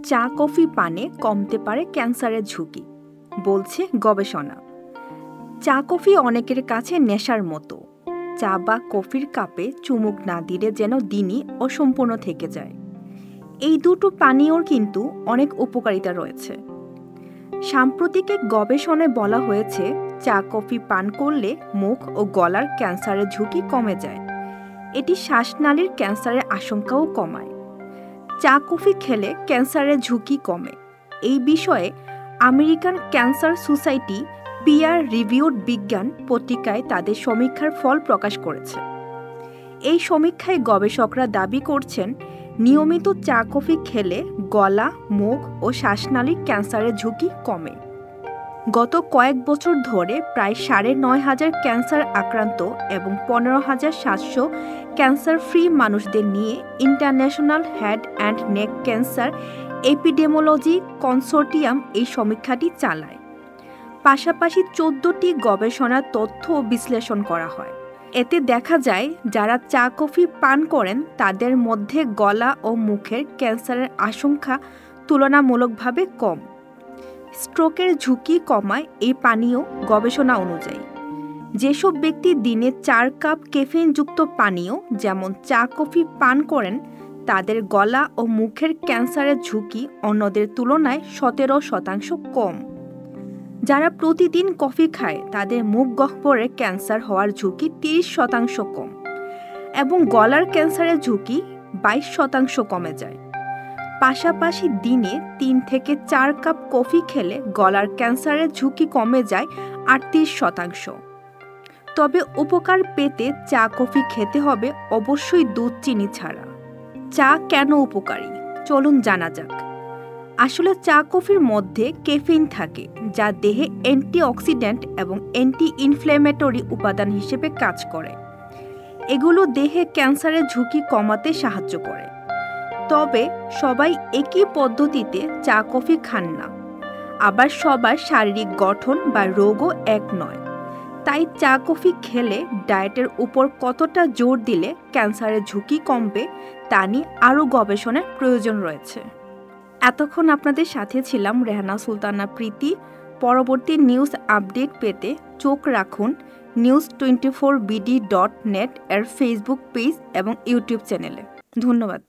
চা কফি পানে কমতে পারে ক্যান্সারের ঝুঁকি, বলছে গবেষণা। চা কফি অনেকের কাছে নেশার মতো। চা বা কফির কাপে চুমুক না দিলে যেন দিনই অসম্পূর্ণ থেকে যায়। এই দুটো পানীয়র কিন্তু অনেক উপকারিতা রয়েছে। সাম্প্রতিক এক গবেষণায় বলা হয়েছে চা কফি পান করলে মুখ ও গলার ক্যান্সারের ঝুঁকি কমে যায়। এটি শ্বাসনালীর ক্যান্সারের আশঙ্কাও কমায়। চা কফি খেলে ক্যান্সারের ঝুঁকি কমে, এই বিষয়ে American cancer society peer reviewed বিজ্ঞান পত্রিকায় তাদের সমীক্ষার ফল প্রকাশ করেছে। এই সমীক্ষায় গবেষকরা দাবি করছেন নিয়মিত চা কফি খেলে গলা, মুখ ও শ্বাসনালীর ক্যান্সারের ঝুঁকি কমে। গত কয়েক বছর ধরে প্রায় ৯,৫০০ ক্যান্সার আক্রান্ত এবং ১৫,৭০০ ক্যান্সার ফ্রি মানুষদের নিয়ে international head and neck cancer epidemiology consortium এই সমীক্ষাটি চালায়। পাশাপাশি ১৪টি গবেষণার তথ্য বিশ্লেষণ করা হয়। এতে দেখা যায় যারা চা কফি পান করেন তাদের মধ্যে গলা ও মুখের ক্যান্সারের আশঙ্কা তুলনামূলকভাবে কম। স্ট্রোকের ঝুঁকি কমায় এই পানীয় গবেষণা অনুযায়ী। যেসব ব্যক্তি দিনে ৪ কাপ ক্যাফেইনযুক্ত পানীয় যেমন চা কফি পান করেন তাদের গলা ও মুখের ক্যান্সারের ঝুঁকি অন্যদের তুলনায় ১৭% কম। যারা প্রতিদিন কফি খায় তাদের মুখ গহ্বরে ক্যান্সার হওয়ার ঝুঁকি ৩০% কম এবং গলার ক্যান্সারের ঝুঁকি ২২% কমে যায়। পাশাপাশি দিনে ৩ থেকে ৪ কাপ কফি খেলে গলার ক্যান্সারের ঝুঁকি কমে যায় ৩৮%। তবে উপকার পেতে চা কফি খেতে হবে অবশ্যই দুধ চিনি ছাড়া। চা কেন উপকারী চলুন জানা যাক। আসলে চা কফির মধ্যে ক্যাফেইন থাকে যা দেহে অ্যান্টিঅক্সিডেন্ট এবং অ্যান্টি ইনফ্ল্যামেটরি উপাদান হিসেবে কাজ করে। এগুলো দেহে ক্যান্সারের ঝুঁকি কমাতে সাহায্য করে। তবে সবাই একই পদ্ধতিতে চা কফি খান না, আবার সবার শারীরিক গঠন বা রোগও এক নয়। তাই চা কফি খেলে ডায়েটের উপর কতটা জোর দিলে ক্যান্সারের ঝুঁকি কমবে তা নিয়ে আরও গবেষণার প্রয়োজন রয়েছে। এতক্ষণ আপনাদের সাথে ছিলাম রেহানা সুলতানা প্রীতি। পরবর্তী নিউজ আপডেট পেতে চোখ রাখুন news24bd.net এর ফেসবুক পেজ এবং ইউটিউব চ্যানেলে। ধন্যবাদ।